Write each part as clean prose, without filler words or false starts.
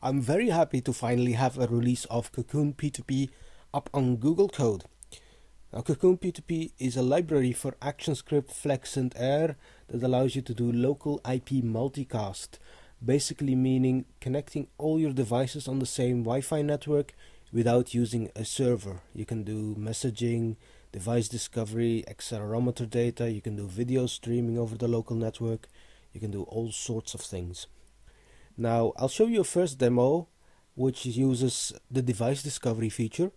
I'm very happy to finally have a release of Cocoon P2P up on Google Code. Now, Cocoon P2P is a library for ActionScript, Flex and Air that allows you to do local IP multicast, basically meaning connecting all your devices on the same Wi-Fi network without using a server. You can do messaging, device discovery, accelerometer data, you can do video streaming over the local network, you can do all sorts of things. Now, I'll show you a first demo which uses the device discovery feature.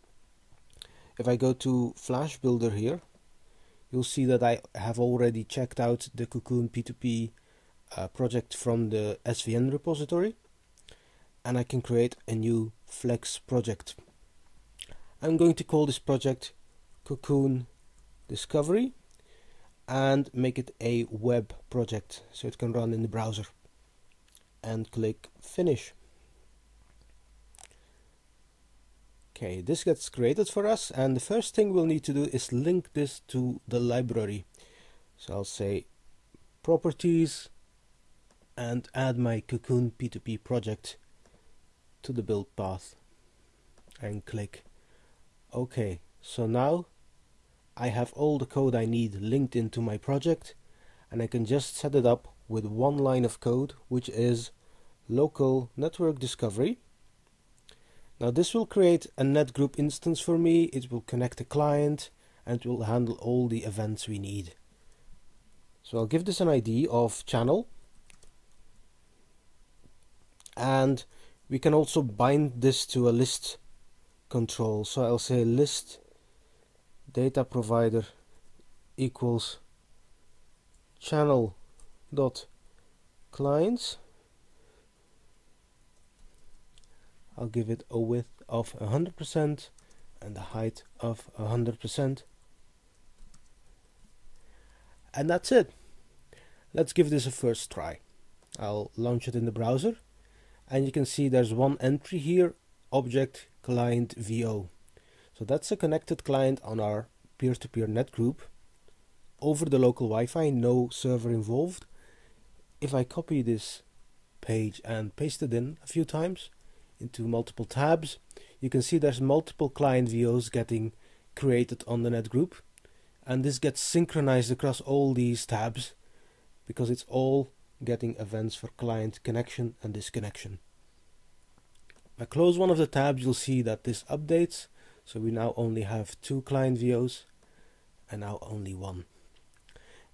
If I go to Flash Builder here, you'll see that I have already checked out the Cocoon P2P project from the SVN repository, and I can create a new Flex project. I'm going to call this project Cocoon Discovery and make it a web project so it can run in the browser, and click Finish. Okay, this gets created for us, and the first thing we'll need to do is link this to the library. So I'll say Properties and add my Cocoon P2P project to the build path and click OK. So now I have all the code I need linked into my project, and I can just set it up with one line of code, which is local network discovery. Now this will create a netgroup instance for me, it will connect a client, and it will handle all the events we need. So I'll give this an ID of channel, and we can also bind this to a list control. So I'll say list data provider equals channel dot clients. I'll give it a width of 100% and a height of 100%. And that's it. Let's give this a first try. I'll launch it in the browser, and you can see there's one entry here, object client VO. So that's a connected client on our peer-to-peer net group over the local Wi-Fi, no server involved. If I copy this page and paste it in a few times into multiple tabs, you can see there's multiple client VOs getting created on the net group, and this gets synchronized across all these tabs because it's all getting events for client connection and disconnection. If I close one of the tabs, you'll see that this updates, so we now only have 2 client VOs and now only 1.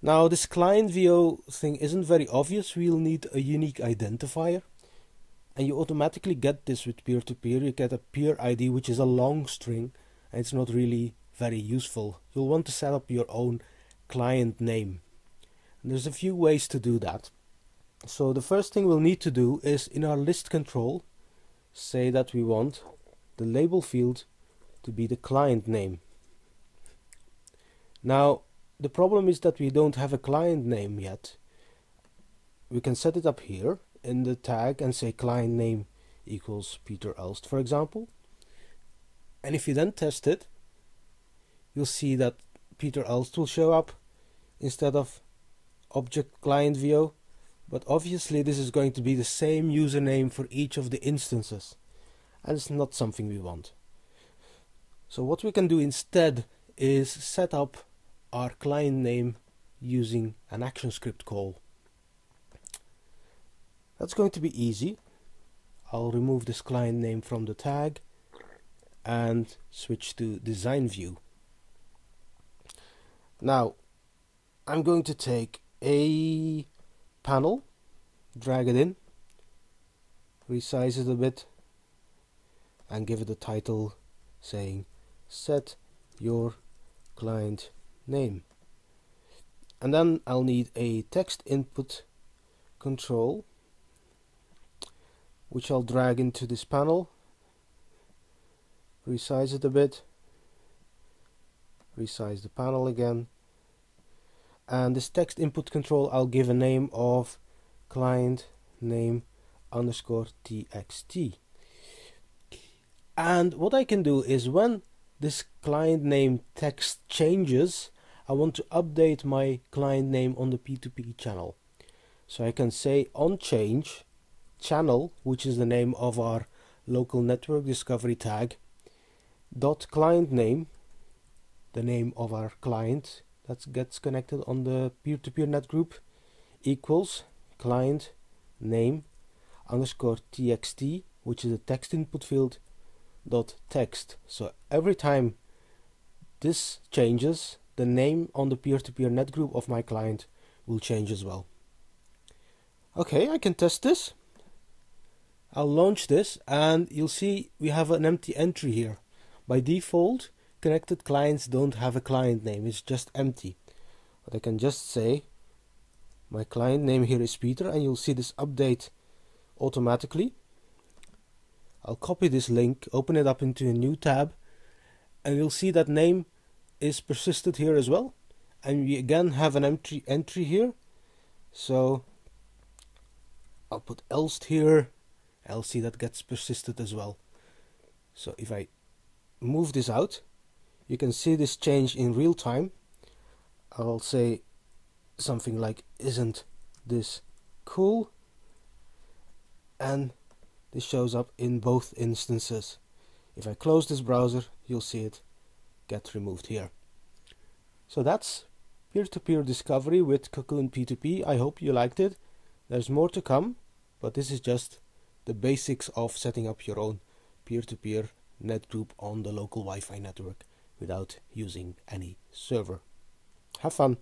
Now this client VO thing isn't very obvious. We'll need a unique identifier, and you automatically get this with peer-to-peer. You get a peer ID, which is a long string, and it's not really very useful. You'll want to set up your own client name, and there's a few ways to do that. So the first thing we'll need to do is, in our list control, say that we want the label field to be the client name. Now the problem is that we don't have a client name yet. We can set it up here in the tag and say client name equals Peter Elst, for example. And if you then test it, you'll see that Peter Elst will show up instead of object client VO. But obviously this is going to be the same username for each of the instances, and it's not something we want. So what we can do instead is set up our client name using an ActionScript call. That's going to be easy. I'll remove this client name from the tag and switch to design view. Now I'm going to take a panel, drag it in, resize it a bit, and give it a title saying set your client name. And then I'll need a text input control, which I'll drag into this panel, resize it a bit, resize the panel again, and this text input control I'll give a name of client name underscore txt. And what I can do is, when this client name text changes, I want to update my client name on the P2P channel. So I can say on change channel, which is the name of our local network discovery tag, dot client name, the name of our client that gets connected on the peer-to-peer net group, equals client name underscore txt, which is a text input field, dot text. So every time this changes, the name on the peer-to-peer net group of my client will change as well. Okay, I can test this. I'll launch this and you'll see we have an empty entry here. By default, connected clients don't have a client name, it's just empty. But I can just say my client name here is Peter, and you'll see this update automatically. I'll copy this link, open it up into a new tab, and you'll see that name is persisted here as well. And we again have an empty entry here. So I'll put else here. I'll see that gets persisted as well. So if I move this out, you can see this change in real time. I'll say something like, isn't this cool? And this shows up in both instances. If I close this browser, you'll see it get removed here. So that's peer-to-peer discovery with Cocoon P2P. I hope you liked it. There's more to come, but this is just the basics of setting up your own peer-to-peer net group on the local Wi-Fi network without using any server. Have fun!